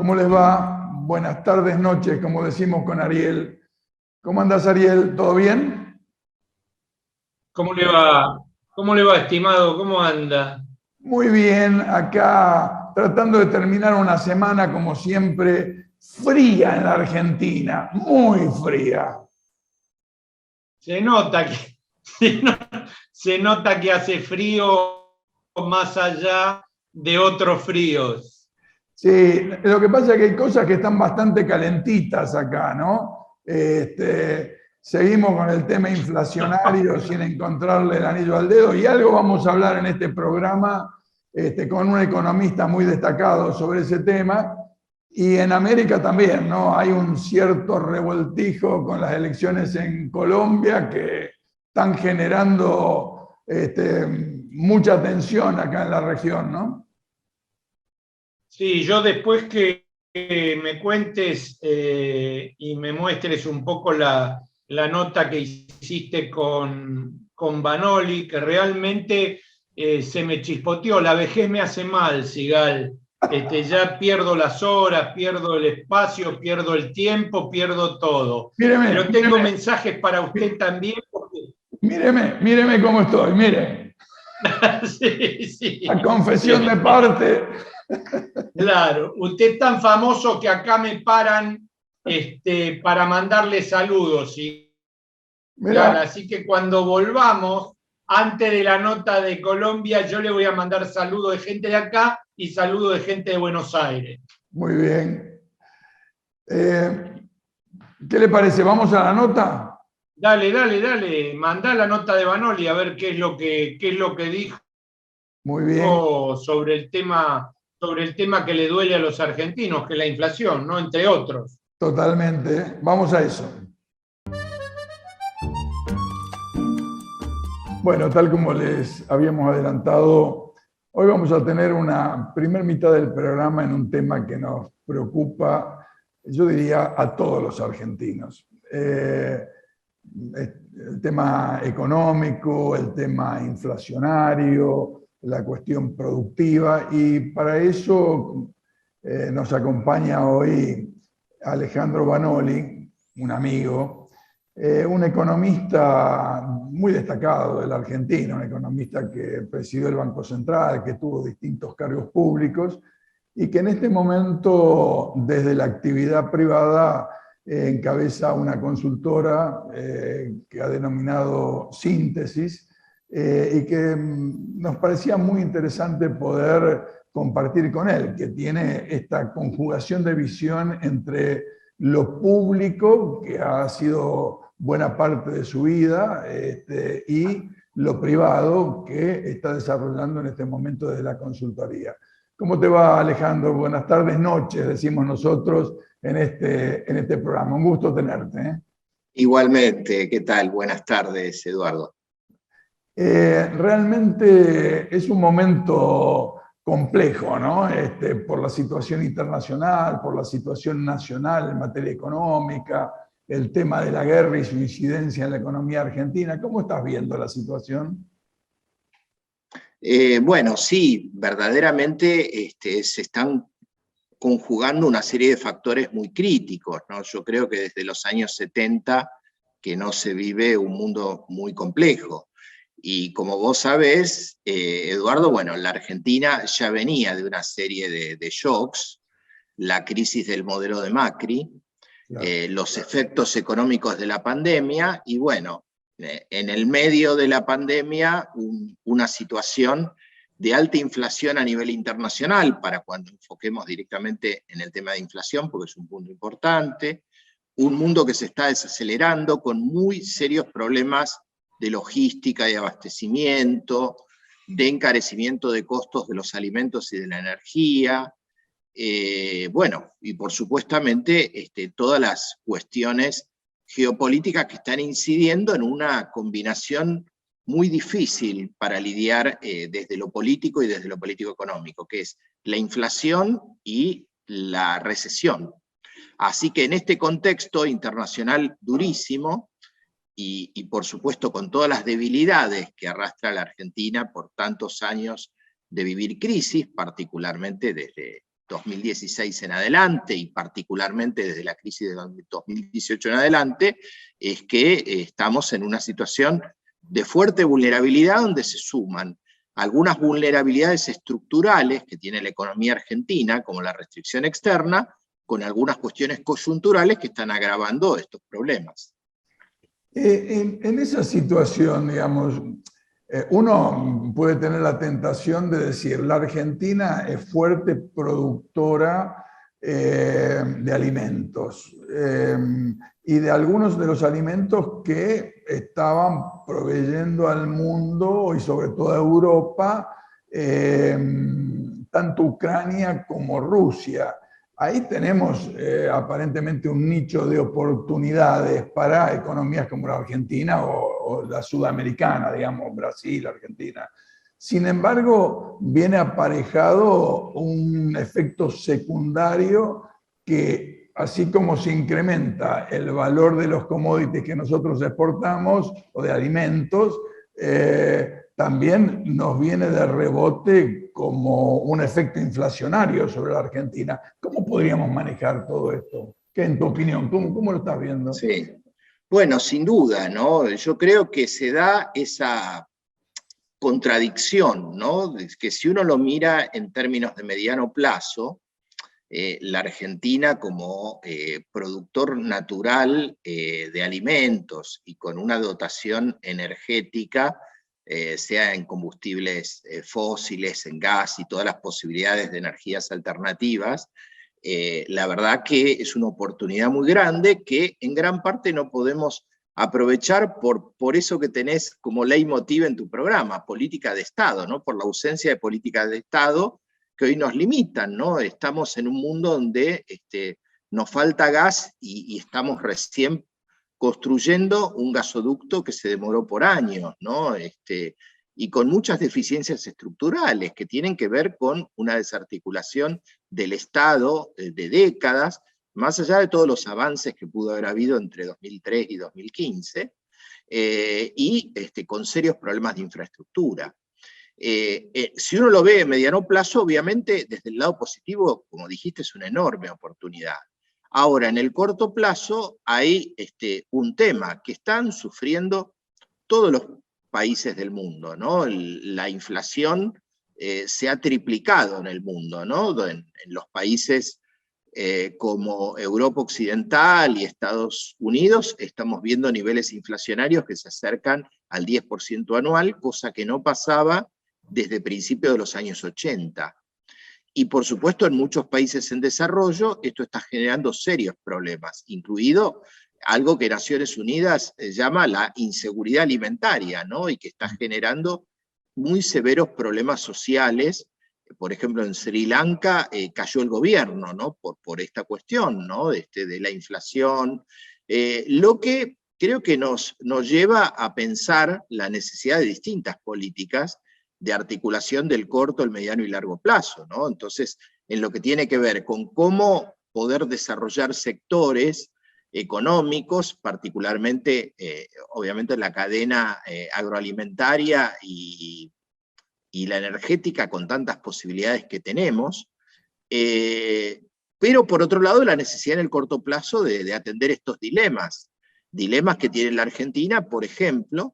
¿Cómo les va? Buenas tardes, noches, como decimos con Ariel. ¿Cómo andas, Ariel? ¿Todo bien? ¿Cómo le va? ¿Cómo le va, estimado? ¿Cómo anda? Muy bien, acá tratando de terminar una semana, como siempre, fría en la Argentina, muy fría. Se nota que, se no- se nota que hace frío más allá de otros fríos. Sí, lo que pasa es que hay cosas que están bastante calentitas acá, ¿no? Seguimos con el tema inflacionario sin encontrarle el anillo al dedo y algo vamos a hablar en este programa con un economista muy destacado sobre ese tema. Y en América también, ¿no? Hay un cierto revoltijo con las elecciones en Colombia que están generando mucha tensión acá en la región, ¿no? Sí, yo después que me cuentes y me muestres un poco la nota que hiciste con Banoli, que realmente se me chispoteó. La vejez me hace mal, Sigal. Ya pierdo las horas, pierdo el espacio, pierdo el tiempo, pierdo todo. Míreme, Pero tengo míreme, mensajes para usted también. Porque... míreme cómo estoy, mire. Sí, La sí. confesión de parte. Claro, usted es tan famoso que acá me paran para mandarle saludos, ¿sí? Mira, Así que cuando volvamos, antes de la nota de Colombia, yo le voy a mandar saludos de gente de acá y saludos de gente de Buenos Aires. muy bien. ¿Qué le parece? ¿Vamos a la nota? Dale, dale, dale, mandá la nota de Banoli a ver qué es lo que dijo Muy bien, sobre el tema que le duele a los argentinos, que es la inflación, ¿no? Entre otros. totalmente. Vamos a eso. Bueno, tal como les habíamos adelantado, hoy vamos a tener una primer mitad del programa en un tema que nos preocupa, yo diría, a todos los argentinos. El tema económico, el tema inflacionario, la cuestión productiva, y para eso nos acompaña hoy Alejandro Banoli, un amigo, un economista muy destacado de la Argentina, un economista que presidió el Banco Central, que tuvo distintos cargos públicos y que en este momento, desde la actividad privada, encabeza una consultora que ha denominado Síntesis y que nos parecía muy interesante poder compartir con él, que tiene esta conjugación de visión entre lo público, que ha sido buena parte de su vida, y lo privado, que está desarrollando en este momento desde la consultoría. ¿Cómo te va, Alejandro? Buenas tardes, noches, decimos nosotros en este programa. Un gusto tenerte. Igualmente, ¿qué tal? Buenas tardes, Eduardo. Realmente es un momento complejo, ¿no? Por la situación internacional, por la situación nacional en materia económica, el tema de la guerra y su incidencia en la economía argentina. ¿Cómo estás viendo la situación? Bueno, sí, verdaderamente se están conjugando una serie de factores muy críticos, ¿no? Yo creo que desde los años 70 que no se vive un mundo muy complejo. Y como vos sabés, Eduardo, bueno, la Argentina ya venía de una serie de shocks, la crisis del modelo de Macri, Claro. los efectos económicos de la pandemia y bueno, en el medio de la pandemia una situación de alta inflación a nivel internacional, para cuando enfoquemos directamente en el tema de inflación, porque es un punto importante, un mundo que se está desacelerando con muy serios problemas de logística y abastecimiento, de encarecimiento de costos de los alimentos y de la energía, bueno, y por supuestamente todas las cuestiones geopolíticas que están incidiendo en una combinación muy difícil para lidiar desde lo político y desde lo político económico, que es la inflación y la recesión. Así que en este contexto internacional durísimo, y por supuesto con todas las debilidades que arrastra la Argentina por tantos años de vivir crisis, particularmente desde 2016 en adelante, y particularmente desde la crisis de 2018 en adelante, es que estamos en una situación de fuerte vulnerabilidad, donde se suman algunas vulnerabilidades estructurales que tiene la economía argentina, como la restricción externa, con algunas cuestiones coyunturales que están agravando estos problemas. En esa situación, digamos, uno puede tener la tentación de decir, la Argentina es fuerte productora de alimentos y de algunos de los alimentos que estaban proveyendo al mundo y sobre todo a Europa, tanto Ucrania como Rusia. Ahí tenemos aparentemente un nicho de oportunidades para economías como la Argentina o la sudamericana, digamos, Brasil, Argentina. Sin embargo, viene aparejado un efecto secundario que, así como se incrementa el valor de los commodities que nosotros exportamos o de alimentos, también nos viene de rebote como un efecto inflacionario sobre la Argentina. ¿Cómo podríamos manejar todo esto? ¿Qué, en tu opinión, cómo lo estás viendo? Sí, bueno, sin duda, ¿no? Yo creo que se da esa contradicción, ¿no? Que si uno lo mira en términos de mediano plazo, la Argentina como productor natural de alimentos y con una dotación energética, sea en combustibles fósiles, en gas y todas las posibilidades de energías alternativas, la verdad que es una oportunidad muy grande que en gran parte no podemos aprovechar por eso que tenés como leitmotiv en tu programa, política de Estado, ¿no? Por la ausencia de políticas de Estado que hoy nos limitan, ¿no? Estamos en un mundo donde nos falta gas y estamos recién construyendo un gasoducto que se demoró por años, ¿no? Y con muchas deficiencias estructurales que tienen que ver con una desarticulación del Estado de décadas, más allá de todos los avances que pudo haber habido entre 2003 y 2015, y con serios problemas de infraestructura. Si uno lo ve en mediano plazo, obviamente desde el lado positivo, como dijiste, es una enorme oportunidad. Ahora, en el corto plazo hay un tema que están sufriendo todos los países del mundo, ¿no? La inflación se ha triplicado en el mundo, ¿no? En los países como Europa Occidental y Estados Unidos estamos viendo niveles inflacionarios que se acercan al 10% anual, cosa que no pasaba desde principios de los años 80. Y por supuesto en muchos países en desarrollo esto está generando serios problemas, incluido algo que Naciones Unidas llama la inseguridad alimentaria, ¿no? Y que está generando muy severos problemas sociales. Por ejemplo, en Sri Lanka cayó el gobierno, ¿no? por esta cuestión, ¿no? de la inflación, lo que creo que nos lleva a pensar la necesidad de distintas políticas de articulación del corto, el mediano y largo plazo, ¿no? Entonces, en lo que tiene que ver con cómo poder desarrollar sectores económicos, particularmente, obviamente, en la cadena agroalimentaria y la energética con tantas posibilidades que tenemos, pero por otro lado la necesidad en el corto plazo de atender estos dilemas que tiene la Argentina, por ejemplo,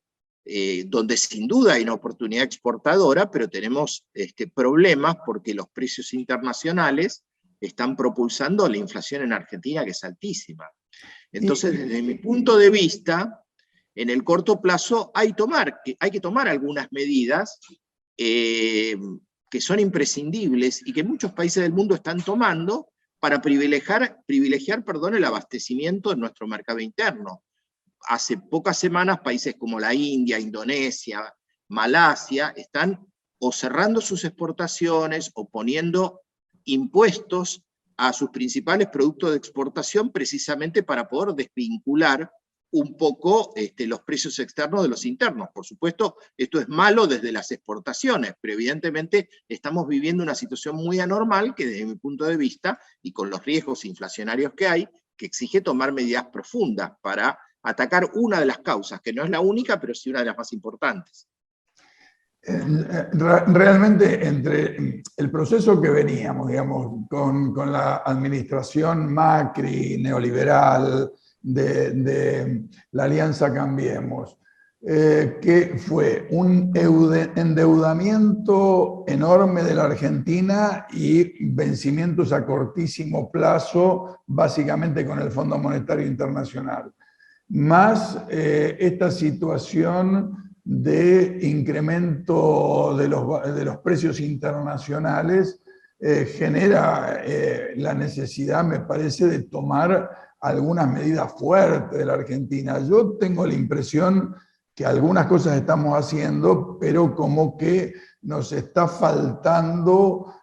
donde sin duda hay una oportunidad exportadora, pero tenemos problemas porque los precios internacionales están propulsando la inflación en Argentina, que es altísima. Entonces, desde mi punto de vista, en el corto plazo hay que tomar algunas medidas que son imprescindibles y que muchos países del mundo están tomando para privilegiar el abastecimiento en nuestro mercado interno. Hace pocas semanas países como la India, Indonesia, Malasia están o cerrando sus exportaciones o poniendo impuestos a sus principales productos de exportación precisamente para poder desvincular un poco los precios externos de los internos. Por supuesto, esto es malo desde las exportaciones, pero evidentemente estamos viviendo una situación muy anormal que desde mi punto de vista, y con los riesgos inflacionarios que hay, que exige tomar medidas profundas para atacar una de las causas, que no es la única, pero sí una de las más importantes. Realmente entre el proceso que veníamos, digamos, con la administración Macri, neoliberal, de la Alianza Cambiemos, que fue un endeudamiento enorme de la Argentina y vencimientos a cortísimo plazo, básicamente con el Fondo Monetario Internacional, más esta situación de incremento de los precios internacionales, genera la necesidad, me parece, de tomar algunas medidas fuertes de la Argentina. Yo tengo la impresión que algunas cosas estamos haciendo, pero como que nos está faltando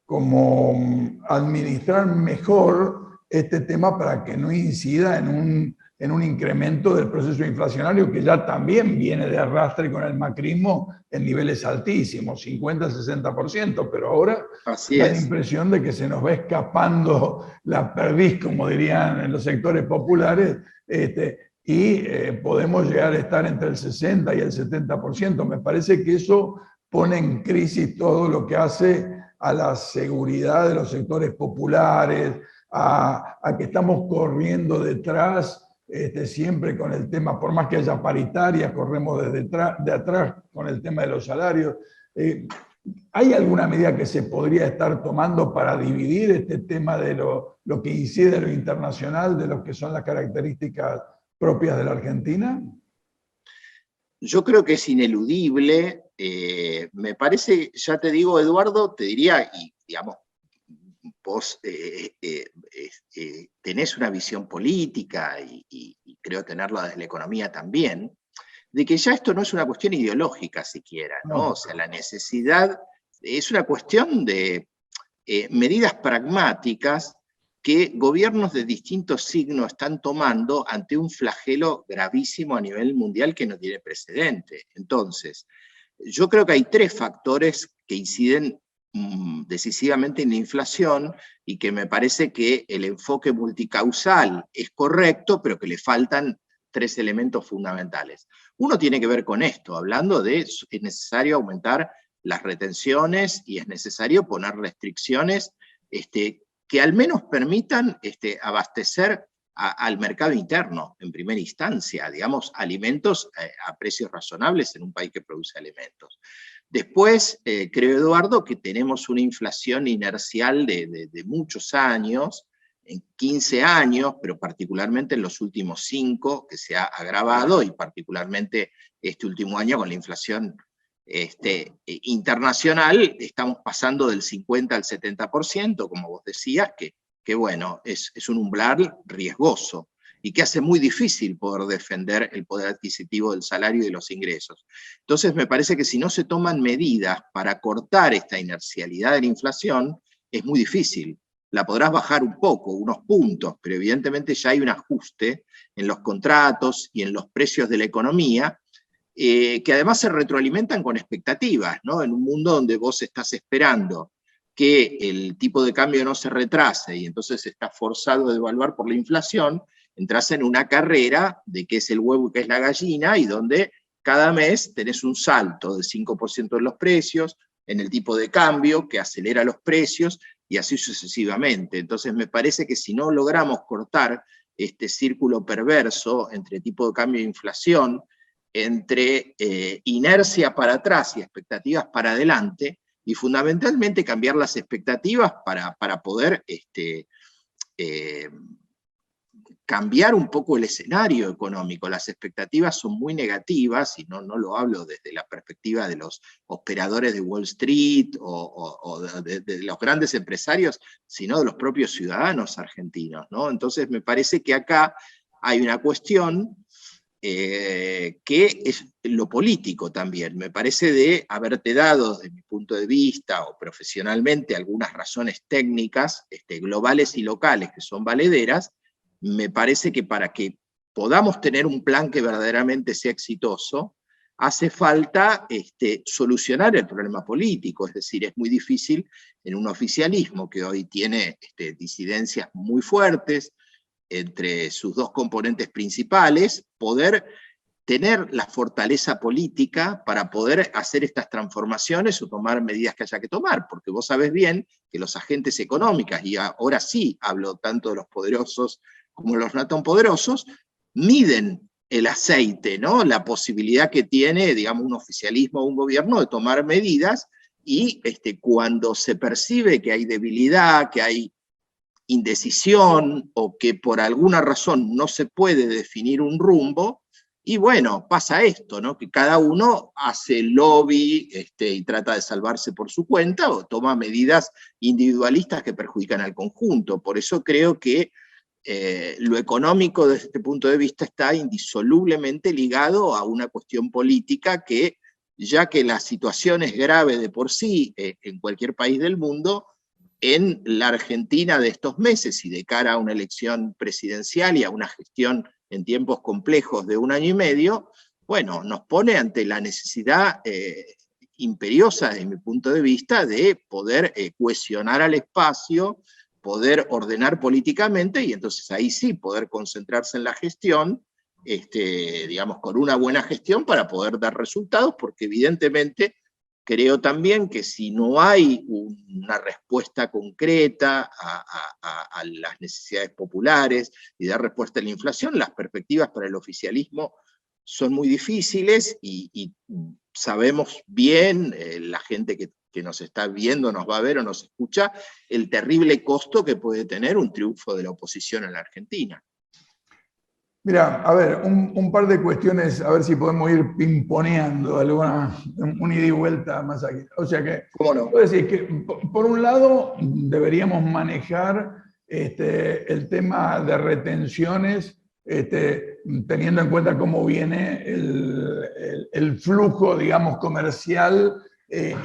como administrar mejor este tema para que no incida en un incremento del proceso inflacionario que ya también viene de arrastre con el macrismo en niveles altísimos, 50-60%, pero ahora da la impresión de que se nos va escapando la perdiz, como dirían en los sectores populares, y podemos llegar a estar entre el 60 y el 70%. Me parece que eso pone en crisis todo lo que hace a la seguridad de los sectores populares, a que estamos corriendo detrás siempre con el tema, por más que haya paritaria, corremos de atrás con el tema de los salarios. ¿Hay alguna medida que se podría estar tomando para dividir este tema de lo que incide en lo internacional, de lo que son las características propias de la Argentina? Yo creo que es ineludible. Me parece, ya te digo, Eduardo, te diría, y digamos, vos tenés una visión política y creo tenerla desde la economía también, de que ya esto no es una cuestión ideológica siquiera, ¿no? O sea, la necesidad es una cuestión de medidas pragmáticas que gobiernos de distintos signos están tomando ante un flagelo gravísimo a nivel mundial que no tiene precedente. Entonces, yo creo que hay tres factores que inciden decisivamente en la inflación y que me parece que el enfoque multicausal es correcto, pero que le faltan tres elementos fundamentales. Uno tiene que ver con esto, hablando de es necesario aumentar las retenciones y es necesario poner restricciones que al menos permitan abastecer al mercado interno en primera instancia, digamos, alimentos a precios razonables en un país que produce alimentos. Después, creo, Eduardo, que tenemos una inflación inercial de muchos años, en 15 años, pero particularmente en los últimos 5, que se ha agravado, y particularmente este último año con la inflación internacional, estamos pasando del 50 al 70%, como vos decías, que bueno, es un umbral riesgoso y que hace muy difícil poder defender el poder adquisitivo del salario y de los ingresos. Entonces me parece que si no se toman medidas para cortar esta inercialidad de la inflación, es muy difícil. La podrás bajar un poco, unos puntos, pero evidentemente ya hay un ajuste en los contratos y en los precios de la economía, que además se retroalimentan con expectativas, ¿no? En un mundo donde vos estás esperando que el tipo de cambio no se retrase y entonces estás forzado a devaluar por la inflación, entras en una carrera de qué es el huevo y qué es la gallina, y donde cada mes tenés un salto del 5% en los precios, en el tipo de cambio, que acelera los precios, y así sucesivamente. Entonces me parece que si no logramos cortar este círculo perverso entre tipo de cambio e inflación, entre inercia para atrás y expectativas para adelante, y fundamentalmente cambiar las expectativas para poder cambiar un poco el escenario económico. Las expectativas son muy negativas, y no lo hablo desde la perspectiva de los operadores de Wall Street o de los grandes empresarios, sino de los propios ciudadanos argentinos, ¿no? Entonces me parece que acá hay una cuestión que es lo político también. Me parece de haberte dado, desde mi punto de vista o profesionalmente, algunas razones técnicas, globales y locales, que son valederas. Me parece que para que podamos tener un plan que verdaderamente sea exitoso, hace falta solucionar el problema político. Es decir, es muy difícil en un oficialismo que hoy tiene disidencias muy fuertes entre sus dos componentes principales, poder tener la fortaleza política para poder hacer estas transformaciones o tomar medidas que haya que tomar, porque vos sabés bien que los agentes económicos, y ahora sí hablo tanto de los poderosos como de los no tan poderosos, miden el aceite, ¿no? La posibilidad que tiene, digamos, un oficialismo o un gobierno de tomar medidas, y cuando se percibe que hay debilidad, que hay indecisión, o que por alguna razón no se puede definir un rumbo, y bueno, pasa esto, ¿no? Que cada uno hace lobby y trata de salvarse por su cuenta, o toma medidas individualistas que perjudican al conjunto. Por eso creo que lo económico desde este punto de vista está indisolublemente ligado a una cuestión política que, ya que la situación es grave de por sí en cualquier país del mundo, en la Argentina de estos meses y de cara a una elección presidencial y a una gestión en tiempos complejos de 1 año y medio, bueno, nos pone ante la necesidad imperiosa, desde mi punto de vista, de poder cohesionar al espacio, poder ordenar políticamente, y entonces ahí sí poder concentrarse en la gestión, digamos, con una buena gestión para poder dar resultados, porque evidentemente creo también que si no hay una respuesta concreta a las necesidades populares y dar respuesta a la inflación, las perspectivas para el oficialismo son muy difíciles, y sabemos bien, la gente que nos está viendo, nos va a ver o nos escucha, el terrible costo que puede tener un triunfo de la oposición en la Argentina. Mira, a ver, un par de cuestiones, a ver si podemos ir pimponeando un ida y vuelta más aquí. O sea que, ¿Cómo no? puedo decir que, por un lado, deberíamos manejar el tema de retenciones, teniendo en cuenta cómo viene el flujo, digamos, comercial,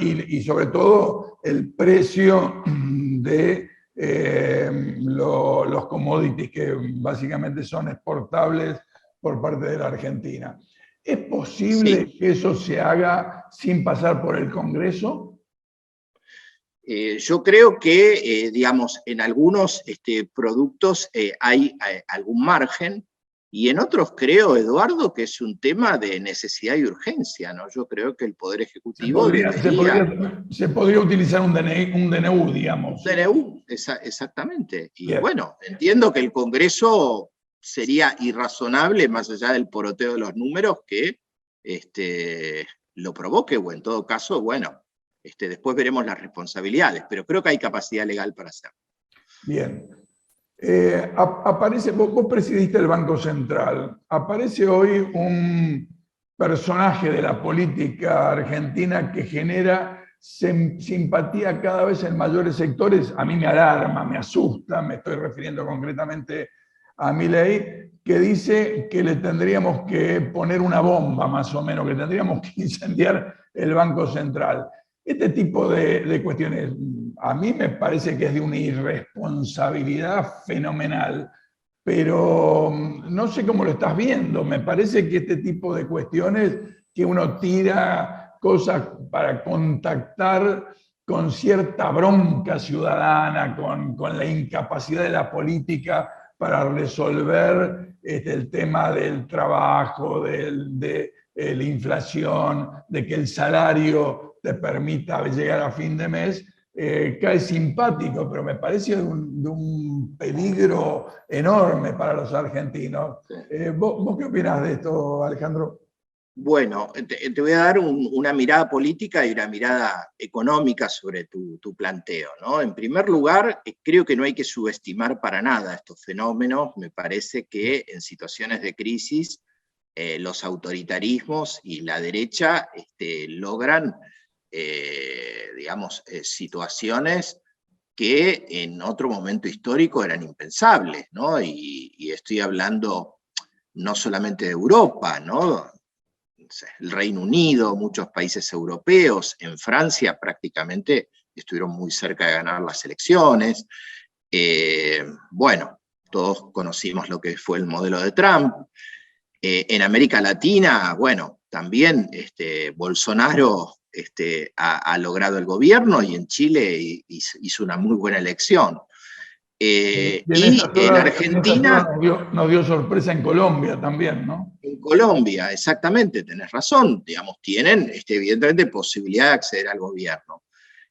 y sobre todo el precio de los commodities, que básicamente son exportables por parte de la Argentina. ¿Es posible que eso se haga sin pasar por el Congreso? Yo creo que, digamos, en algunos productos hay algún margen, y en otros creo, Eduardo, que es un tema de necesidad y urgencia, ¿no? Yo creo que el Poder Ejecutivo se podría utilizar un DNU, digamos. DNU, exactamente. Y Bien. bueno, entiendo que el Congreso sería irrazonable, más allá del poroteo de los números, que lo provoque, o en todo caso, bueno, después veremos las responsabilidades, pero creo que hay capacidad legal para hacerlo. Bien. Aparece, vos presidiste el Banco Central. Aparece hoy un personaje de la política argentina que genera simpatía cada vez en mayores sectores. A mí me alarma, me asusta, me estoy refiriendo concretamente a Milei, que dice que le tendríamos que poner una bomba, más o menos, que tendríamos que incendiar el Banco Central. Este tipo de cuestiones a mí me parece que es de una irresponsabilidad fenomenal, pero no sé cómo lo estás viendo. Me parece que este tipo de cuestiones, que uno tira cosas para contactar con cierta bronca ciudadana, con la incapacidad de la política para resolver el tema del trabajo, de la inflación, de que el salario te permita llegar a fin de mes, cae simpático, pero me parece de un peligro enorme para los argentinos. ¿Vos qué opinás de esto, Alejandro? Bueno, te voy a dar una mirada política y una mirada económica sobre tu planteo, ¿no? En primer lugar, creo que no hay que subestimar para nada estos fenómenos. Me parece que en situaciones de crisis los autoritarismos y la derecha logran, digamos, situaciones que en otro momento histórico eran impensables, ¿no? Y estoy hablando no solamente de Europa, ¿no? El Reino Unido, muchos países europeos, en Francia prácticamente estuvieron muy cerca de ganar las elecciones. Bueno, todos conocimos lo que fue el modelo de Trump. En América Latina, bueno, también Bolsonaro ha logrado el gobierno, y en Chile hizo una muy buena elección. Y Y en Argentina... nos dio sorpresa en Colombia también, ¿no? En Colombia, exactamente, tenés razón, digamos, tienen evidentemente posibilidad de acceder al gobierno.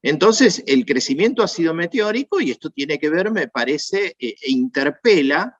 Entonces, el crecimiento ha sido meteórico y esto tiene que ver, me parece, e interpela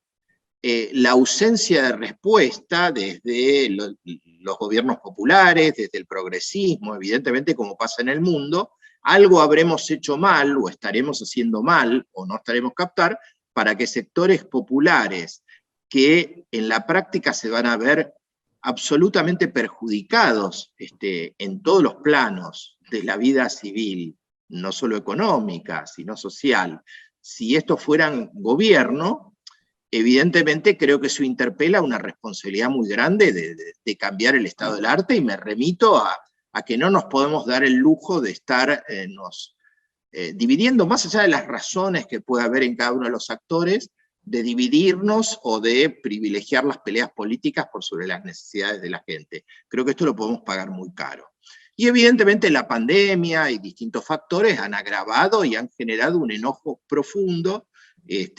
la ausencia de respuesta desde los gobiernos populares, desde el progresismo, evidentemente como pasa en el mundo. Algo habremos hecho mal o estaremos haciendo mal o no estaremos captar para que sectores populares que en la práctica se van a ver absolutamente perjudicados en todos los planos de la vida civil, no solo económica, sino social. Si estos fueran gobierno, evidentemente creo que eso interpela una responsabilidad muy grande de cambiar el estado del arte, y me remito a que no nos podemos dar el lujo de estar dividiendo, más allá de las razones que puede haber en cada uno de los actores, de dividirnos o de privilegiar las peleas políticas por sobre las necesidades de la gente. Creo que esto lo podemos pagar muy caro. Y evidentemente la pandemia y distintos factores han agravado y han generado un enojo profundo,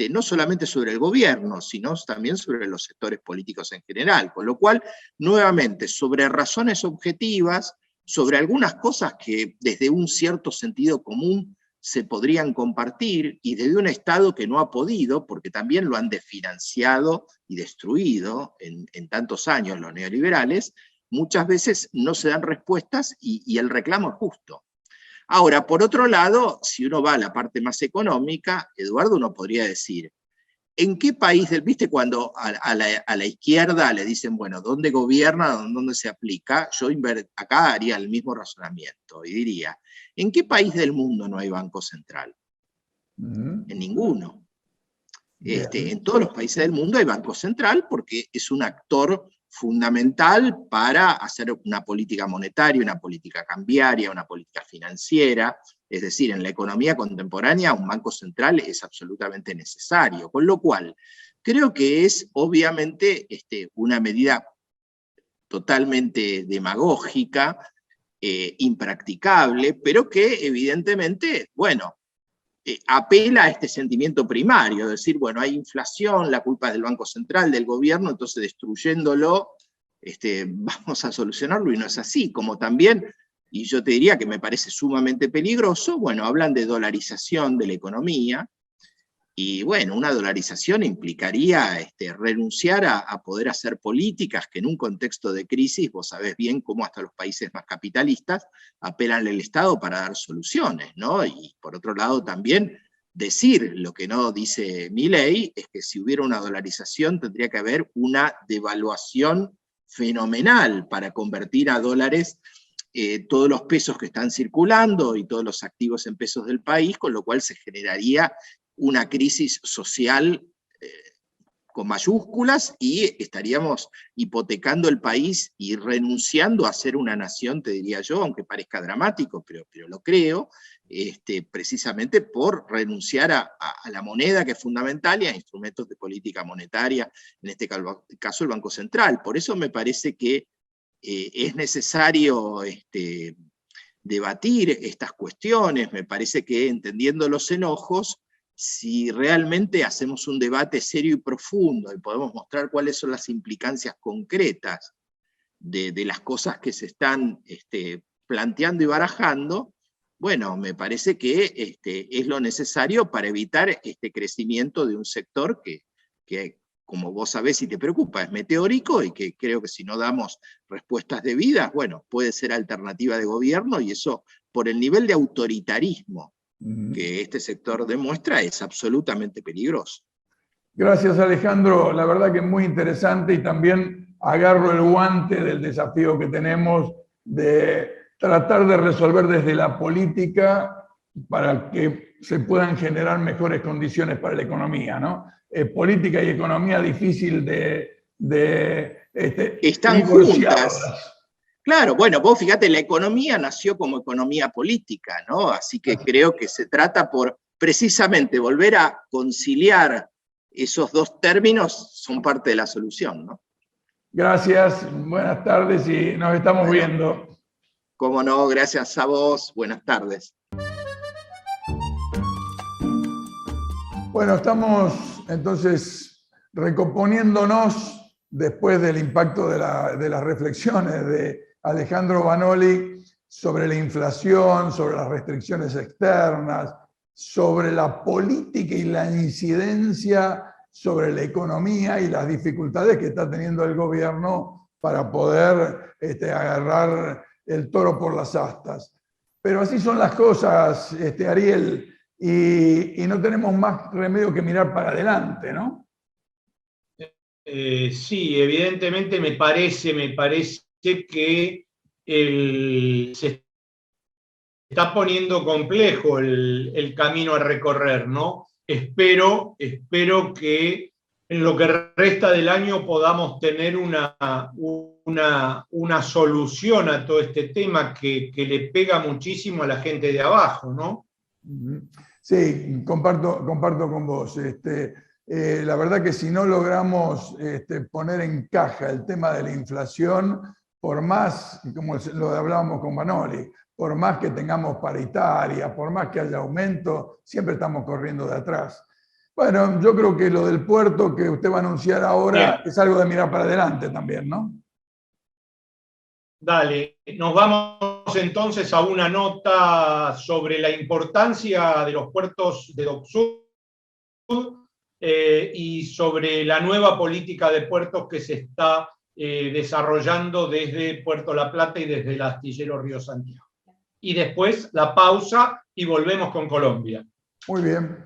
no solamente sobre el gobierno, sino también sobre los sectores políticos en general. Con lo cual, nuevamente, sobre razones objetivas, sobre algunas cosas que desde un cierto sentido común se podrían compartir, y desde un Estado que no ha podido, porque también lo han desfinanciado y destruido en tantos años los neoliberales, muchas veces no se dan respuestas y el reclamo es justo. Ahora, por otro lado, si uno va a la parte más económica, Eduardo, uno podría decir, ¿en qué país, viste cuando a la izquierda le dicen, bueno, ¿dónde gobierna, dónde se aplica? Yo acá haría el mismo razonamiento y diría, ¿en qué país del mundo no hay banco central? En ninguno. En todos los países del mundo hay banco central porque es un actor fundamental para hacer una política monetaria, una política cambiaria, una política financiera. Es decir, en la economía contemporánea un banco central es absolutamente necesario, con lo cual creo que es obviamente una medida totalmente demagógica, impracticable, pero que evidentemente, bueno, apela a este sentimiento primario, es decir, bueno, hay inflación, la culpa es del Banco Central, del gobierno, entonces destruyéndolo vamos a solucionarlo, y no es así. Como también, y yo te diría que me parece sumamente peligroso, bueno, hablan de dolarización de la economía, y bueno, una dolarización implicaría renunciar a poder hacer políticas que en un contexto de crisis, vos sabés bien cómo hasta los países más capitalistas apelan al Estado para dar soluciones, ¿no? Y por otro lado también decir lo que no dice Milei, es que si hubiera una dolarización tendría que haber una devaluación fenomenal para convertir a dólares todos los pesos que están circulando y todos los activos en pesos del país, con lo cual se generaría una crisis social con mayúsculas y estaríamos hipotecando el país y renunciando a ser una nación, te diría yo, aunque parezca dramático, pero lo creo, precisamente por renunciar a la moneda, que es fundamental, y a instrumentos de política monetaria, en este caso el Banco Central. Por eso me parece que es necesario debatir estas cuestiones. Me parece que, entendiendo los enojos, si realmente hacemos un debate serio y profundo y podemos mostrar cuáles son las implicancias concretas de las cosas que se están planteando y barajando, bueno, me parece que es lo necesario para evitar este crecimiento de un sector que, como vos sabés y te preocupa, es meteórico, y que creo que si no damos respuestas debidas, bueno, puede ser alternativa de gobierno, y eso, por el nivel de autoritarismo que este sector demuestra, es absolutamente peligroso. Gracias, Alejandro. La verdad que es muy interesante, y también agarro el guante del desafío que tenemos de tratar de resolver desde la política para que se puedan generar mejores condiciones para la economía, ¿no? Política y economía difícil están juntas. Claro, bueno, vos fíjate, la economía nació como economía política, ¿no? Así que creo que se trata por precisamente volver a conciliar esos dos términos, son parte de la solución, ¿no? Gracias, buenas tardes y nos estamos viendo. Cómo no, gracias a vos, buenas tardes. Bueno, estamos entonces recomponiéndonos después del impacto de las reflexiones de Alejandro Vanoli sobre la inflación, sobre las restricciones externas, sobre la política y la incidencia sobre la economía y las dificultades que está teniendo el gobierno para poder agarrar el toro por las astas. Pero así son las cosas, Ariel, y no tenemos más remedio que mirar para adelante, ¿no? Sí, evidentemente me parece que se está poniendo complejo el camino a recorrer, ¿no? Espero que en lo que resta del año podamos tener una solución a todo este tema que le pega muchísimo a la gente de abajo, ¿no? Sí, comparto con vos. La verdad que si no logramos poner en caja el tema de la inflación, por más, como lo hablábamos con Vanoli, por más que tengamos paritaria, por más que haya aumento, siempre estamos corriendo de atrás. Bueno, yo creo que lo del puerto que usted va a anunciar ahora es algo de mirar para adelante también, ¿no? Dale, nos vamos entonces a una nota sobre la importancia de los puertos de Dock Sud y sobre la nueva política de puertos que se está desarrollando desde Puerto La Plata y desde el astillero Río Santiago. Y después la pausa y volvemos con Colombia. Muy bien.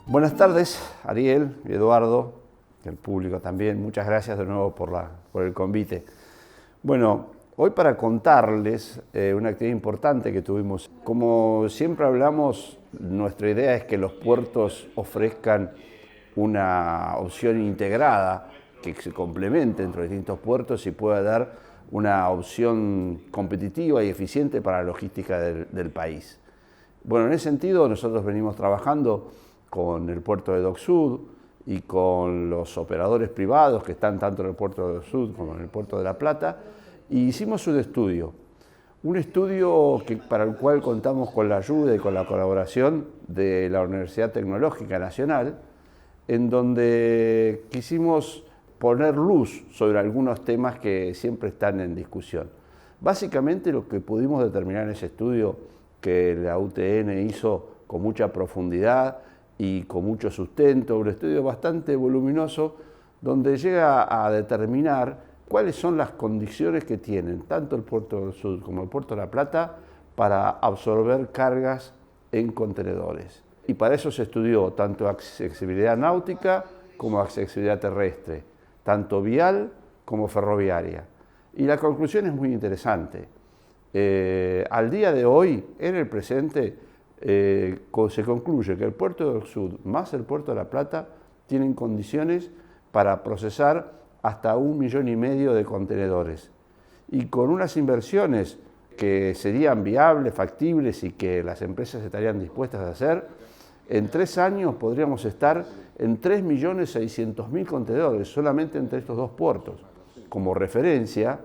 Buenas tardes, Ariel y Eduardo, el público también. Muchas gracias de nuevo por el convite. Bueno, hoy para contarles una actividad importante que tuvimos. Como siempre hablamos, nuestra idea es que los puertos ofrezcan una opción integrada que se complemente entre los distintos puertos y pueda dar una opción competitiva y eficiente para la logística del país. Bueno, en ese sentido nosotros venimos trabajando con el puerto de Dock Sud y con los operadores privados que están tanto en el puerto de Dock Sud como en el puerto de La Plata, y hicimos un estudio para el cual contamos con la ayuda y con la colaboración de la Universidad Tecnológica Nacional, en donde quisimos poner luz sobre algunos temas que siempre están en discusión. Básicamente lo que pudimos determinar en ese estudio que la UTN hizo con mucha profundidad y con mucho sustento, un estudio bastante voluminoso, donde llega a determinar cuáles son las condiciones que tienen tanto el puerto del Sud como el puerto de La Plata para absorber cargas en contenedores. Y para eso se estudió tanto accesibilidad náutica como accesibilidad terrestre, tanto vial como ferroviaria. Y la conclusión es muy interesante. Al día de hoy, en el presente, se concluye que el puerto del Sud más el puerto de La Plata tienen condiciones para procesar hasta 1,5 millones de contenedores. Y con unas inversiones que serían viables, factibles y que las empresas estarían dispuestas a hacer, en 3 años podríamos estar en 3.600.000 contenedores solamente entre estos dos puertos. Como referencia,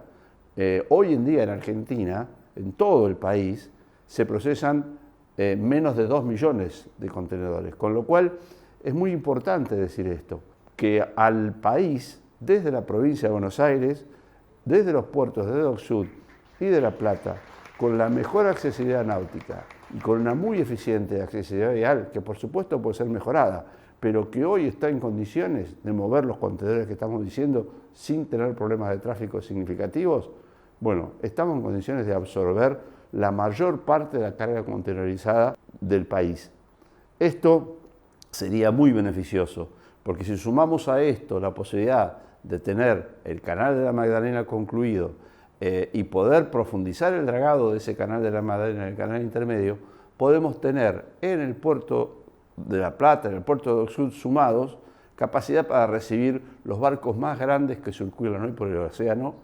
hoy en día en Argentina, en todo el país, se procesan menos de 2 millones de contenedores, con lo cual es muy importante decir esto, que al país, desde la provincia de Buenos Aires, desde los puertos de Dock Sud y de La Plata, con la mejor accesibilidad náutica y con una muy eficiente accesibilidad vial, que por supuesto puede ser mejorada, pero que hoy está en condiciones de mover los contenedores que estamos diciendo sin tener problemas de tráfico significativos, bueno, estamos en condiciones de absorber la mayor parte de la carga contenerizada del país. Esto sería muy beneficioso, porque si sumamos a esto la posibilidad de tener el canal de la Magdalena concluido y poder profundizar el dragado de ese canal de la Magdalena en el canal intermedio, podemos tener en el puerto de La Plata, en el puerto de Dock Sud sumados, capacidad para recibir los barcos más grandes que circulan hoy por el océano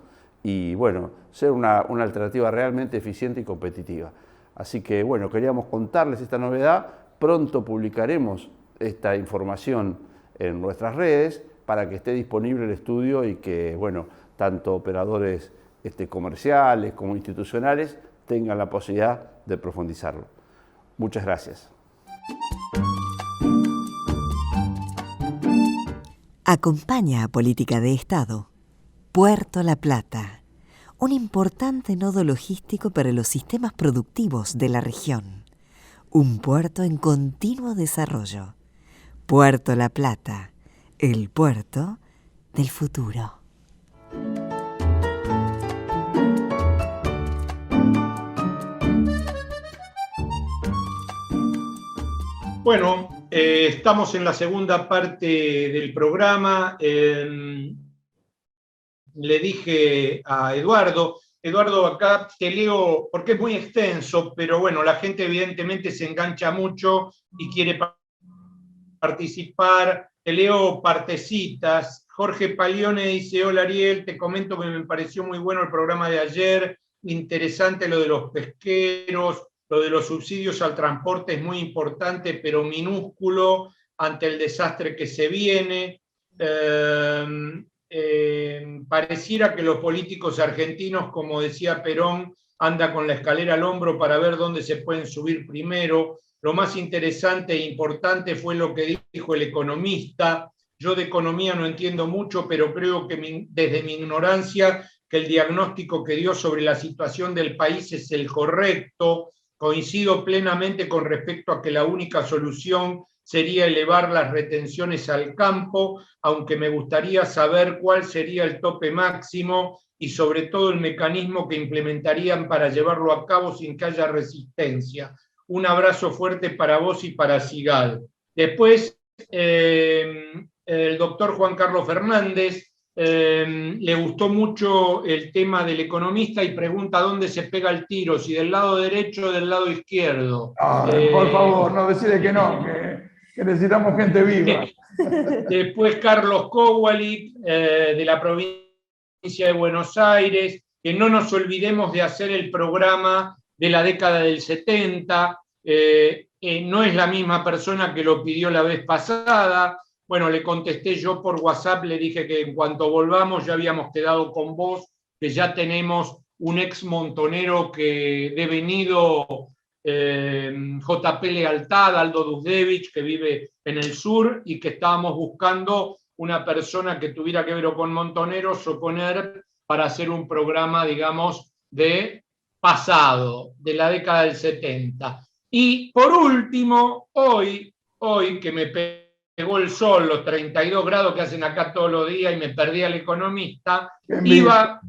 y, bueno, ser una alternativa realmente eficiente y competitiva. Así que, bueno, queríamos contarles esta novedad. Pronto publicaremos esta información en nuestras redes para que esté disponible el estudio y que, bueno, tanto operadores comerciales como institucionales tengan la posibilidad de profundizarlo. Muchas gracias. Acompaña a Política de Estado Puerto La Plata, un importante nodo logístico para los sistemas productivos de la región. Un puerto en continuo desarrollo. Puerto La Plata, el puerto del futuro. Bueno, estamos en la segunda parte del programa. Le dije a Eduardo, acá te leo porque es muy extenso, pero bueno, la gente evidentemente se engancha mucho y quiere participar. Te leo partecitas. Jorge Palione dice: hola Ariel, te comento que me pareció muy bueno el programa de ayer, interesante lo de los pesqueros, lo de los subsidios al transporte es muy importante, pero minúsculo ante el desastre que se viene. Pareciera que los políticos argentinos, como decía Perón, anda con la escalera al hombro para ver dónde se pueden subir primero. Lo más interesante e importante fue lo que dijo el economista. Yo de economía no entiendo mucho, pero creo que desde mi ignorancia que el diagnóstico que dio sobre la situación del país es el correcto. Coincido plenamente con respecto a que la única solución sería elevar las retenciones al campo, aunque me gustaría saber cuál sería el tope máximo y sobre todo el mecanismo que implementarían para llevarlo a cabo sin que haya resistencia. Un abrazo fuerte para vos y para Sigal. Después, el doctor Juan Carlos Fernández le gustó mucho el tema del economista y pregunta dónde se pega el tiro, si del lado derecho o del lado izquierdo. Por favor, no decirle que no, que necesitamos gente viva. Después Carlos Kowalik, de la provincia de Buenos Aires, que no nos olvidemos de hacer el programa de la década del 70, no es la misma persona que lo pidió la vez pasada. Bueno, le contesté yo por WhatsApp, le dije que en cuanto volvamos ya habíamos quedado con vos, que ya tenemos un ex montonero que devenido JP Lealtad, Aldo Duzdevich, que vive en el sur, y que estábamos buscando una persona que tuviera que ver con montoneros o con ERP para hacer un programa, digamos, de pasado, de la década del 70. Y por último, hoy que me pegó el sol, los 32 grados que hacen acá todos los días y me perdí al economista, venía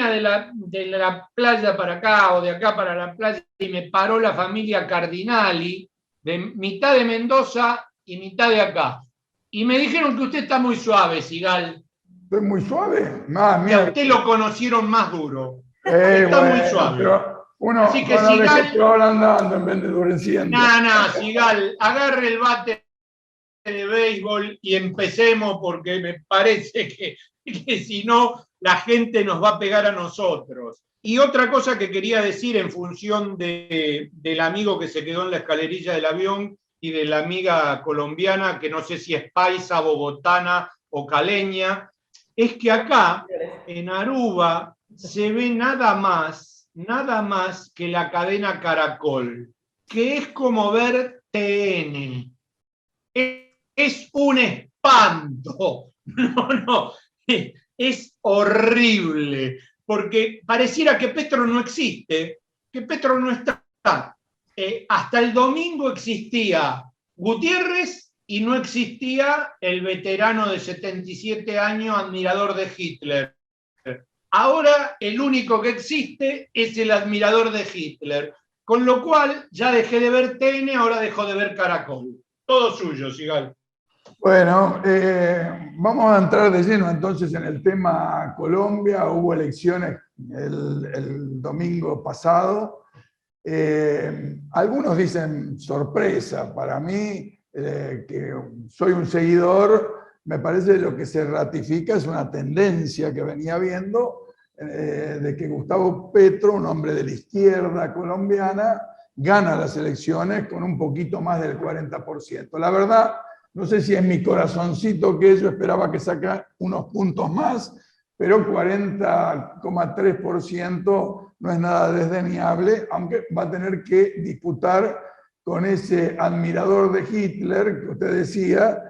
de la playa para acá o de acá para la playa y me paró la familia Cardinali, de mitad de Mendoza y mitad de acá. Y me dijeron que usted está muy suave, Sigal. ¿Estoy muy suave? Mira, usted lo conocieron más duro. Está muy suave. Así que Sigal, andando en vez de endureciendo. No, Sigal, agarre el bate de béisbol y empecemos, porque me parece que si no la gente nos va a pegar a nosotros. Y otra cosa que quería decir en función del amigo que se quedó en la escalerilla del avión y de la amiga colombiana, que no sé si es paisa, bogotana o caleña, es que acá en Aruba se ve nada más que la cadena Caracol, que es como ver TN. Es un espanto. No, es horrible, porque pareciera que Petro no existe, que Petro no está. Hasta el domingo existía Gutiérrez y no existía el veterano de 77 años, admirador de Hitler. Ahora el único que existe es el admirador de Hitler, con lo cual ya dejé de ver TN, ahora dejo de ver Caracol. Todo suyo, Sigal. Bueno, vamos a entrar de lleno entonces en el tema Colombia. Hubo elecciones el domingo pasado. Algunos dicen sorpresa. Para mí, que soy un seguidor, me parece que lo que se ratifica es una tendencia que venía viendo de que Gustavo Petro, un hombre de la izquierda colombiana, gana las elecciones con un poquito más del 40%. La verdad, no sé si es mi corazoncito que yo esperaba que sacara unos puntos más, pero 40,3% no es nada desdeñable, aunque va a tener que disputar con ese admirador de Hitler que usted decía,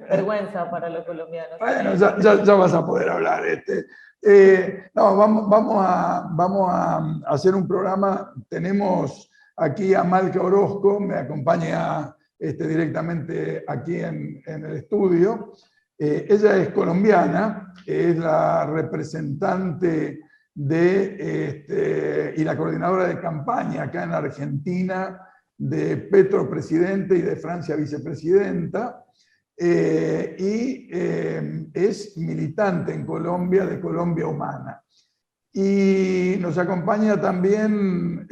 vergüenza para los colombianos. Bueno, ya vas a poder hablar. No, vamos a hacer un programa. Tenemos aquí a Malca Orozco, me acompaña directamente aquí en el estudio. Ella es colombiana, es la representante y la coordinadora de campaña acá en Argentina de Petro presidente y de Francia vicepresidenta. Es militante en Colombia, de Colombia Humana. Y nos acompaña también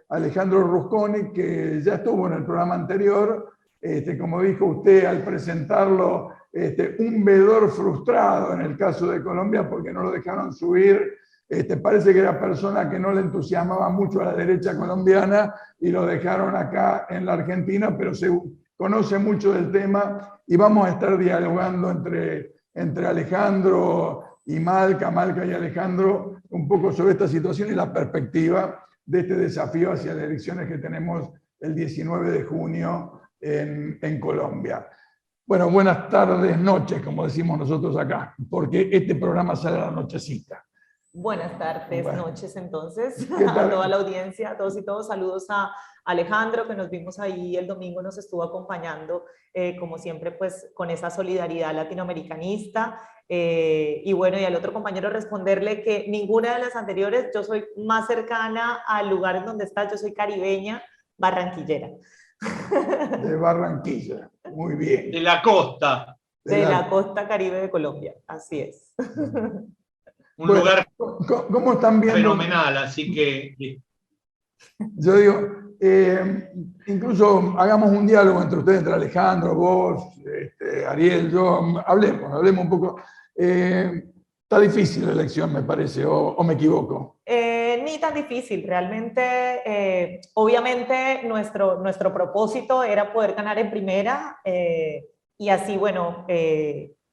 Alejandro Rusconi, que ya estuvo en el programa anterior, como dijo usted al presentarlo, un veedor frustrado en el caso de Colombia porque no lo dejaron subir. Parece que era persona que no le entusiasmaba mucho a la derecha colombiana y lo dejaron acá en la Argentina, pero conoce mucho del tema y vamos a estar dialogando entre Alejandro y Malca y Alejandro, un poco sobre esta situación y la perspectiva de este desafío hacia las elecciones que tenemos el 19 de junio en Colombia. Bueno, buenas tardes, noches, como decimos nosotros acá, porque este programa sale a la nochecita. Buenas tardes, bueno. Noches entonces, a toda la audiencia, a todos y todos. Saludos a Alejandro, que nos vimos ahí el domingo, nos estuvo acompañando, como siempre, pues con esa solidaridad latinoamericanista. Y bueno, y al otro compañero responderle que ninguna de las anteriores, yo soy más cercana al lugar en donde estás, yo soy caribeña, barranquillera. De Barranquilla, muy bien. De la costa. De la costa caribe de Colombia, así es. Un lugar ¿cómo están viendo? Fenomenal, así que... Yo digo, incluso hagamos un diálogo entre ustedes, entre Alejandro, vos, Ariel, yo, hablemos un poco. Está difícil la elección, me parece, o me equivoco. Ni tan difícil, realmente, obviamente nuestro propósito era poder ganar en primera, y así, bueno,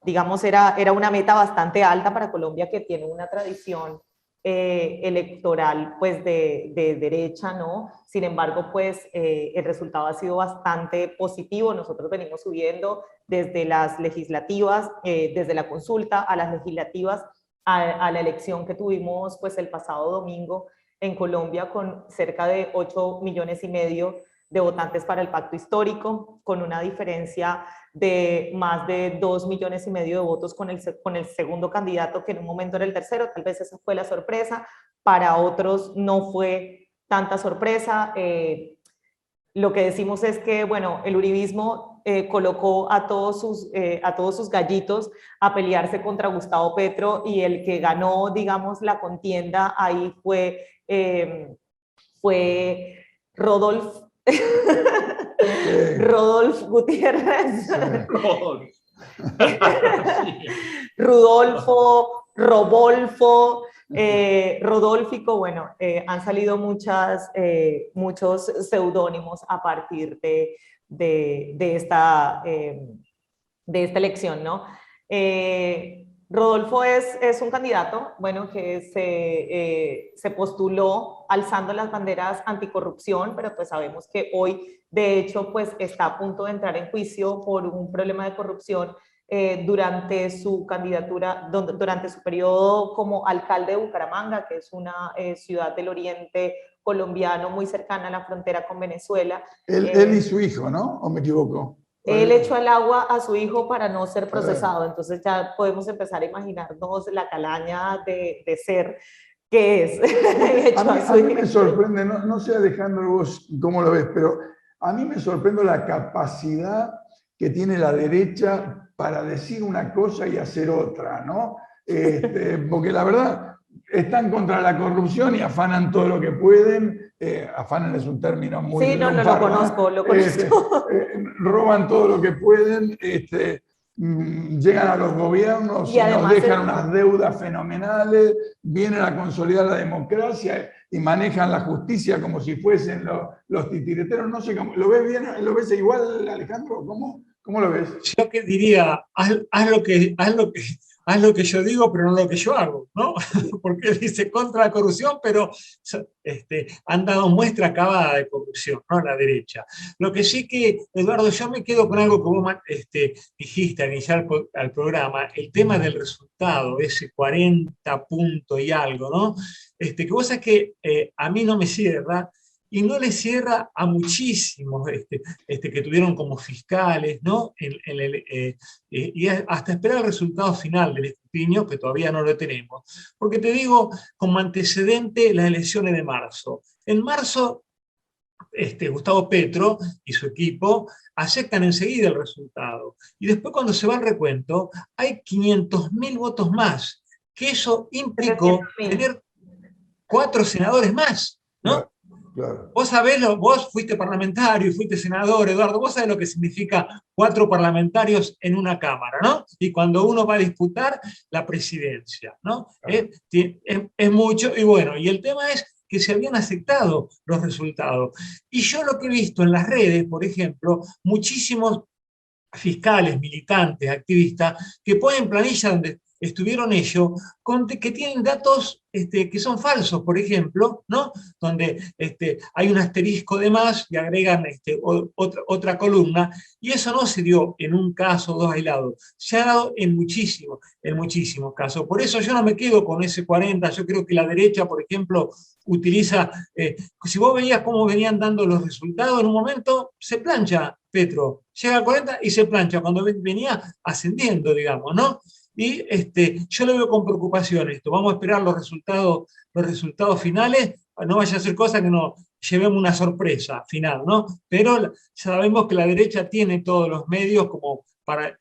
digamos, era una meta bastante alta para Colombia, que tiene una tradición electoral, pues, de derecha, ¿no? Sin embargo, pues, el resultado ha sido bastante positivo. Nosotros venimos subiendo desde las legislativas, desde la consulta a las legislativas, a la elección que tuvimos, pues, el pasado domingo en Colombia, con cerca de 8,5 millones de votantes para el pacto histórico, con una diferencia de más de 2,5 millones de votos con el segundo candidato, que en un momento era el tercero. Tal vez esa fue la sorpresa, para otros no fue tanta sorpresa. Lo que decimos es que, bueno, el uribismo colocó a todos sus gallitos a pelearse contra Gustavo Petro, y el que ganó, digamos, la contienda ahí fue Rodolfo Gutiérrez. Rudolfo, Rodolfo, Rodolfico. Bueno, han salido muchos seudónimos a partir de esta elección, ¿no? Rodolfo es un candidato, bueno, que se postuló alzando las banderas anticorrupción, pero pues sabemos que hoy, de hecho, pues está a punto de entrar en juicio por un problema de corrupción durante su candidatura, durante su periodo como alcalde de Bucaramanga, que es una ciudad del oriente colombiano muy cercana a la frontera con Venezuela. Él y su hijo, ¿no? ¿O me equivoco? Él echó al agua a su hijo para no ser procesado, entonces ya podemos empezar a imaginarnos la calaña de ser que es. A mí me sorprende, no sé, Alejandro, vos cómo lo ves, pero a mí me sorprende la capacidad que tiene la derecha para decir una cosa y hacer otra, ¿no? Porque la verdad, están contra la corrupción y afanan todo lo que pueden. Afanan es un término muy... Sí, no, lo conozco. Roban todo lo que pueden, llegan a los gobiernos y nos dejan unas deudas fenomenales, vienen a consolidar la democracia y manejan la justicia como si fuesen los titiriteros. No sé cómo. ¿Lo ves bien? ¿Lo ves igual, Alejandro? ¿Cómo ¿Cómo lo ves? Yo que diría, haz lo que yo digo, pero no lo que yo hago, ¿no? Porque él dice contra la corrupción, pero han dado muestra acabada de corrupción, ¿no? La derecha. Lo que sí que, Eduardo, yo me quedo con algo que vos dijiste al iniciar al programa, el tema del resultado, ese 40 puntos y algo, ¿no? Que vos sabés que a mí no me cierra, y no le cierra a muchísimos que tuvieron como fiscales, ¿no? Y hasta esperar el resultado final del escrutinio, que todavía no lo tenemos. Porque te digo, como antecedente, las elecciones de marzo. En marzo, Gustavo Petro y su equipo aceptan enseguida el resultado. Y después, cuando se va al recuento, hay 500.000 votos más, que eso implicó tener 4 senadores más, ¿no? Claro, claro. Vos sabés, vos fuiste parlamentario y fuiste senador, Eduardo, vos sabés lo que significa 4 parlamentarios en una Cámara, ¿no? Y cuando uno va a disputar la presidencia, ¿no? Claro. Es mucho, y bueno, y el tema es que se habían aceptado los resultados. Y yo lo que he visto en las redes, por ejemplo, muchísimos fiscales, militantes, activistas, que ponen planillas donde estuvieron ellos, que tienen datos que son falsos, por ejemplo, ¿no? Donde hay un asterisco de más y agregan otra columna, y eso no se dio en un caso o dos aislados, se ha dado en muchísimos casos. Por eso yo no me quedo con ese 40, yo creo que la derecha, por ejemplo, utiliza, si vos veías cómo venían dando los resultados, en un momento se plancha Petro, llega a 40 y se plancha, cuando venía ascendiendo, digamos, ¿no? Y yo lo veo con preocupación esto. Vamos a esperar los resultados finales, no vaya a ser cosa que nos llevemos una sorpresa final, ¿no? Pero sabemos que la derecha tiene todos los medios como para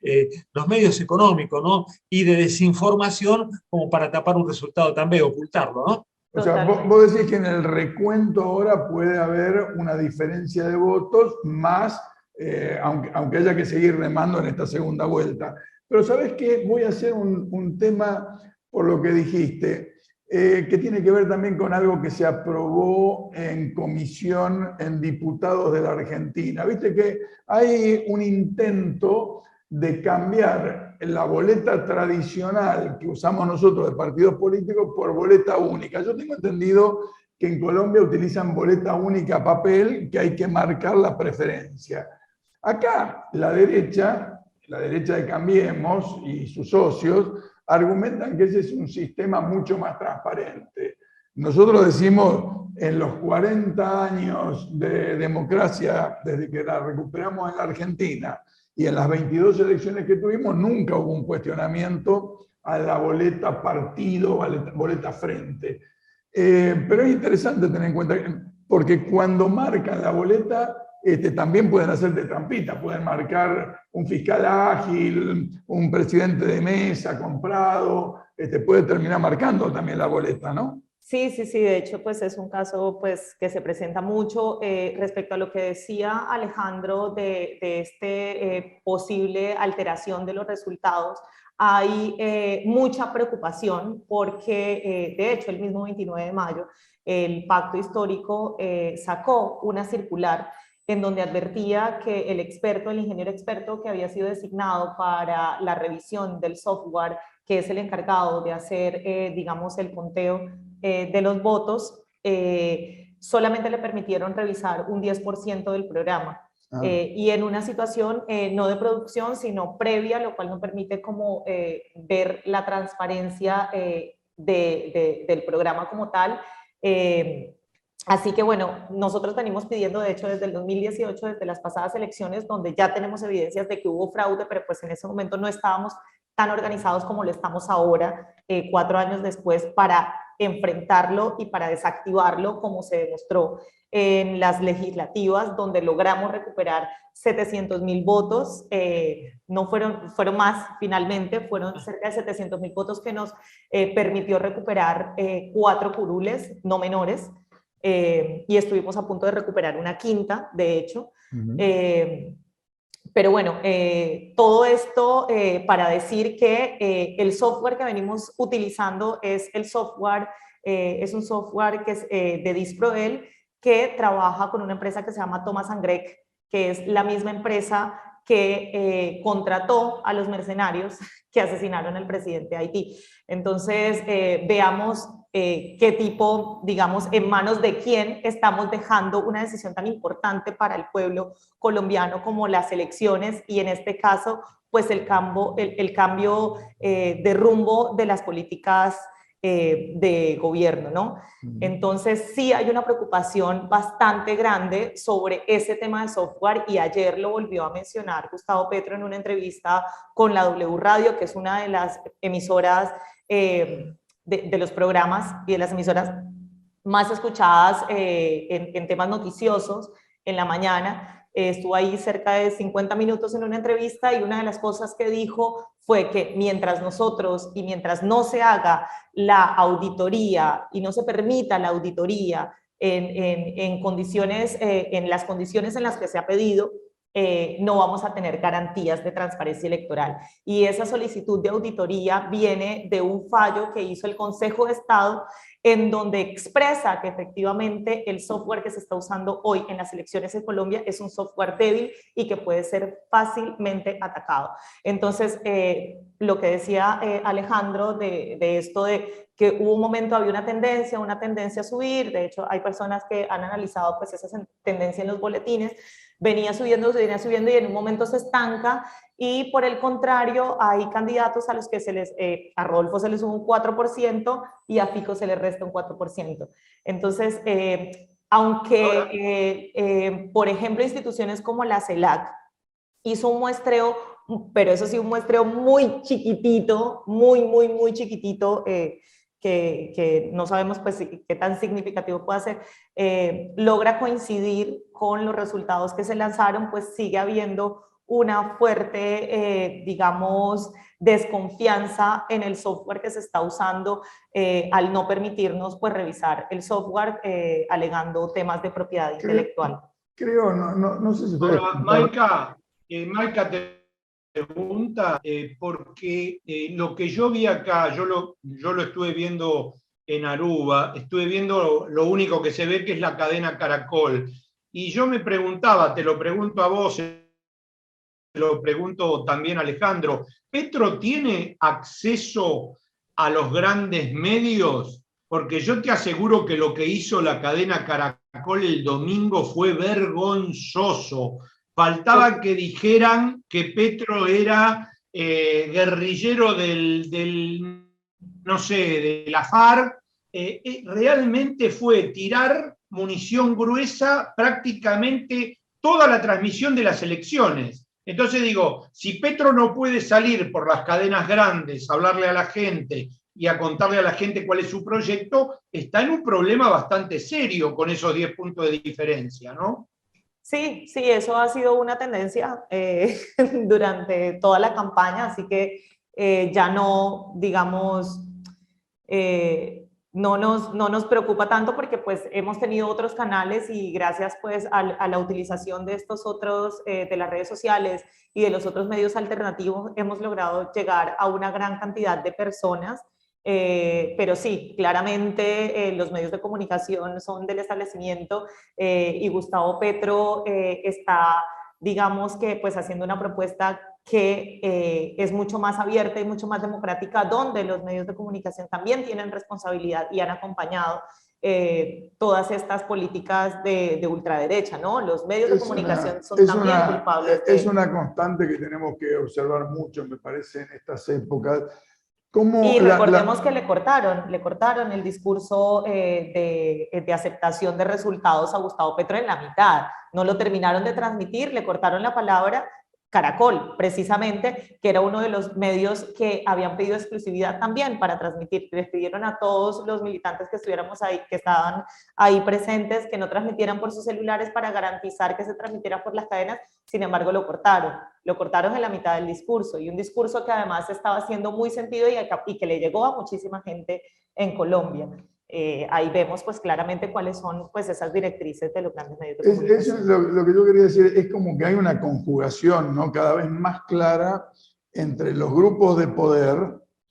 los medios económicos, ¿no? Y de desinformación como para tapar un resultado también, ocultarlo, ¿no? O sea, vos decís que en el recuento ahora puede haber una diferencia de votos más, aunque haya que seguir remando en esta segunda vuelta. Pero ¿sabés qué? Voy a hacer un tema, por lo que dijiste, que tiene que ver también con algo que se aprobó en comisión en diputados de la Argentina. Viste que hay un intento de cambiar la boleta tradicional que usamos nosotros de partidos políticos por boleta única. Yo tengo entendido que en Colombia utilizan boleta única papel, que hay que marcar la preferencia. Acá la derecha de Cambiemos y sus socios argumentan que ese es un sistema mucho más transparente. Nosotros decimos, en los 40 años de democracia, desde que la recuperamos en la Argentina, y en las 22 elecciones que tuvimos, nunca hubo un cuestionamiento a la boleta partido, boleta frente. Pero es interesante tener en cuenta, porque cuando marcan la boleta, también pueden hacerte trampita, pueden marcar un fiscal ágil, un presidente de mesa comprado, puede terminar marcando también la boleta, ¿no? Sí, de hecho, pues es un caso pues, que se presenta mucho respecto a lo que decía Alejandro de posible alteración de los resultados. Hay mucha preocupación porque, de hecho, el mismo 29 de mayo, el Pacto Histórico sacó una circular en donde advertía que el ingeniero experto que había sido designado para la revisión del software, que es el encargado de hacer, digamos, el conteo de los votos, solamente le permitieron revisar un 10% del programa. Y en una situación no de producción, sino previa, lo cual no permite como ver la transparencia del programa como tal. Así que bueno, nosotros venimos pidiendo, de hecho, desde el 2018, desde las pasadas elecciones, donde ya tenemos evidencias de que hubo fraude, pero pues en ese momento no estábamos tan organizados como lo estamos ahora, 4 años después, para enfrentarlo y para desactivarlo, como se demostró en las legislativas, donde logramos recuperar 700.000 votos, no fueron más finalmente, fueron cerca de 700.000 votos que nos permitió recuperar 4 curules no menores, y estuvimos a punto de recuperar una quinta, de hecho. Pero bueno, todo esto para decir que el software que venimos utilizando es un software que es de Disproel, que trabaja con una empresa que se llama Thomas & Greg, que es la misma empresa que contrató a los mercenarios que asesinaron al presidente de Haití. Entonces, veamos qué tipo, digamos, en manos de quién estamos dejando una decisión tan importante para el pueblo colombiano como las elecciones y en este caso, pues el cambio de rumbo de las políticas de gobierno, ¿no? Entonces sí hay una preocupación bastante grande sobre ese tema de software y ayer lo volvió a mencionar Gustavo Petro en una entrevista con la W Radio, que es una de las emisoras de los programas y de las emisoras más escuchadas en temas noticiosos en la mañana. Estuvo ahí cerca de 50 minutos en una entrevista y una de las cosas que dijo fue que mientras nosotros y mientras no se haga la auditoría y no se permita la auditoría en condiciones, en las condiciones en las que se ha pedido, no vamos a tener garantías de transparencia electoral. Y esa solicitud de auditoría viene de un fallo que hizo el Consejo de Estado en donde expresa que efectivamente el software que se está usando hoy en las elecciones en Colombia es un software débil y que puede ser fácilmente atacado. Entonces, lo que decía Alejandro de esto de que hubo un momento, había una tendencia a subir, de hecho hay personas que han analizado pues esa tendencia en los boletines, venía subiendo y en un momento se estanca y por el contrario hay candidatos a los que a Rodolfo se les sube un 4% y a Fico se le resta un 4%. Entonces, aunque, por ejemplo, instituciones como la CELAC hizo un muestreo, pero eso sí, un muestreo muy chiquitito, muy chiquitito, que no sabemos pues qué tan significativo puede ser, logra coincidir con los resultados que se lanzaron, pues sigue habiendo una fuerte, digamos, desconfianza en el software que se está usando al no permitirnos pues revisar el software alegando temas de propiedad intelectual. Creo, no sé si ustedes... Ahora, Maika te pregunta, porque lo que yo vi acá, yo lo estuve viendo en Aruba, estuve viendo lo único que se ve que es la cadena Caracol, y yo me preguntaba, te lo pregunto a vos, te lo pregunto también a Alejandro, ¿Petro tiene acceso a los grandes medios? Porque yo te aseguro que lo que hizo la cadena Caracol el domingo fue vergonzoso. Faltaba que dijeran que Petro era guerrillero no sé, de la FARC. Realmente fue tirar munición gruesa prácticamente toda la transmisión de las elecciones. Entonces digo, si Petro no puede salir por las cadenas grandes a hablarle a la gente y a contarle a la gente cuál es su proyecto, está en un problema bastante serio con esos 10 puntos de diferencia, ¿no? Sí, eso ha sido una tendencia durante toda la campaña, así que ya no, digamos, no nos preocupa tanto porque pues hemos tenido otros canales y gracias pues a la utilización de estos otros, de las redes sociales y de los otros medios alternativos, hemos logrado llegar a una gran cantidad de personas. Pero sí, claramente los medios de comunicación son del establecimiento y Gustavo Petro está, digamos que pues haciendo una propuesta que es mucho más abierta y mucho más democrática, donde los medios de comunicación también tienen responsabilidad y han acompañado todas estas políticas de ultraderecha, ¿no? Los medios de comunicación son también culpables. Es una constante que tenemos que observar mucho, me parece, en estas épocas. Y recordemos que le cortaron el discurso de aceptación de resultados a Gustavo Petro en la mitad. No lo terminaron de transmitir, le cortaron la palabra Caracol, precisamente, que era uno de los medios que habían pedido exclusividad también para transmitir. Les pidieron a todos los militantes que estuviéramos ahí, que estaban ahí presentes, que no transmitieran por sus celulares para garantizar que se transmitiera por las cadenas. Sin embargo, lo cortaron en la mitad del discurso, y un discurso que además estaba haciendo muy sentido y que le llegó a muchísima gente en Colombia. Ahí vemos pues claramente cuáles son pues esas directrices de los grandes medios de comunicación. Eso es lo que yo quería decir, es como que hay una conjugación, ¿no?, cada vez más clara entre los grupos de poder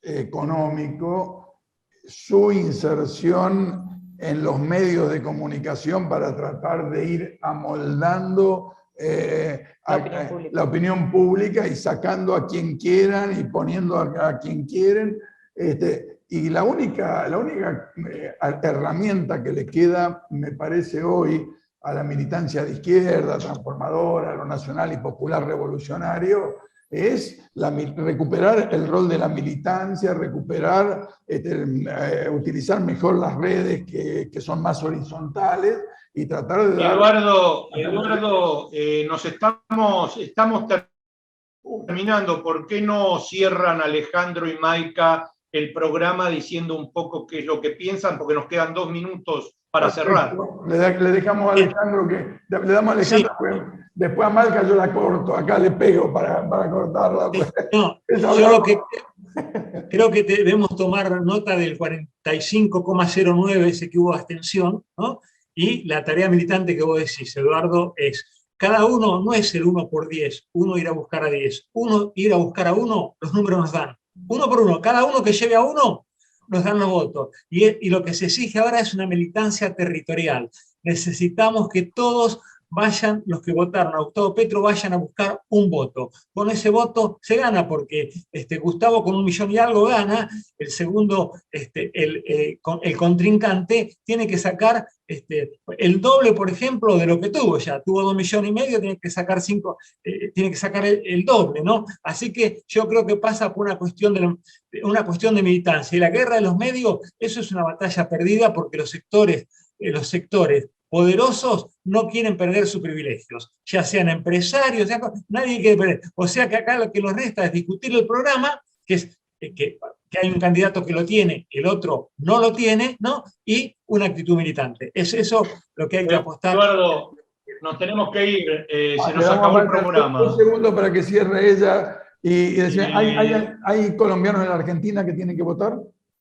económico, su inserción en los medios de comunicación para tratar de ir amoldando la opinión pública y sacando a quien quieran y poniendo a quien quieren. Y la única herramienta que le queda, me parece hoy, a la militancia de izquierda, transformadora, a lo nacional y popular revolucionario, es recuperar el rol de la militancia, utilizar mejor las redes que son más horizontales y tratar de dar... Eduardo, nos estamos terminando. ¿Por qué no cierran Alejandro y Maika el programa diciendo un poco qué es lo que piensan? Porque nos quedan 2 minutos para cerrar. Le dejamos a Alejandro le damos a Alejandro, sí. Después a Maika yo la corto, acá le pego para cortarla. Pues. No, yo lo que creo que debemos tomar nota del 45,09, ese que hubo abstención, ¿no? Y la tarea militante que vos decís, Eduardo, es cada uno no es el 1 por 10, uno ir a buscar a 10, uno ir a buscar a 1, los números nos dan. 1 por 1, cada uno que lleve a 1, nos dan los votos. Y lo que se exige ahora es una militancia territorial. Necesitamos que todos vayan, los que votaron a Gustavo Petro, vayan a buscar un voto. Con ese voto se gana, porque Gustavo con 1 millón y algo gana, el segundo, el contrincante tiene que sacar el doble, por ejemplo, de lo que tuvo ya. Tuvo 2,5 millones, tiene que sacar tiene que sacar el doble, ¿no? Así que yo creo que pasa por una cuestión de militancia. Y la guerra de los medios, eso es una batalla perdida, porque los sectores poderosos no quieren perder sus privilegios, ya sean empresarios, nadie quiere perder. O sea que acá lo que nos resta es discutir el programa, que hay un candidato que lo tiene, el otro no lo tiene, ¿no? Y una actitud militante. Es eso lo que hay que apostar. Eduardo, nos tenemos que ir, se nos acabó el programa. Un segundo para que cierre ella y decir, ¿hay colombianos en la Argentina que tienen que votar?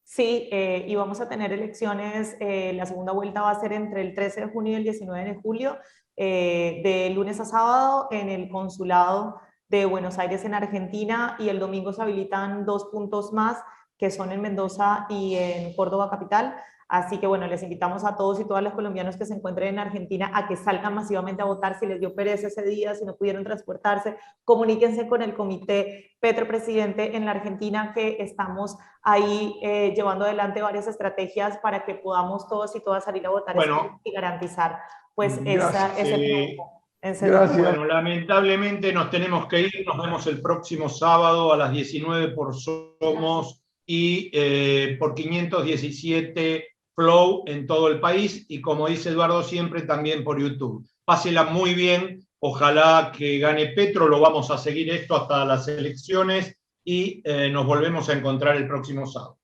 Sí, y vamos a tener elecciones, la segunda vuelta va a ser entre el 13 de junio y el 19 de julio, de lunes a sábado en el consulado de Buenos Aires en Argentina, y el domingo se habilitan 2 puntos más, que son en Mendoza y en Córdoba capital. Así que bueno, les invitamos a todos y todas los colombianos que se encuentren en Argentina a que salgan masivamente a votar. Si les dio pereza ese día, si no pudieron transportarse, comuníquense con el Comité Petro Presidente en la Argentina, que estamos ahí llevando adelante varias estrategias para que podamos todos y todas salir a votar y garantizar pues ese Gracias. Bueno, lamentablemente nos tenemos que ir. Nos vemos el próximo sábado a las 19 por Somos y por 517 Flow en todo el país, y como dice Eduardo siempre, también por YouTube. Pásela muy bien, ojalá que gane Petro, lo vamos a seguir esto hasta las elecciones y nos volvemos a encontrar el próximo sábado.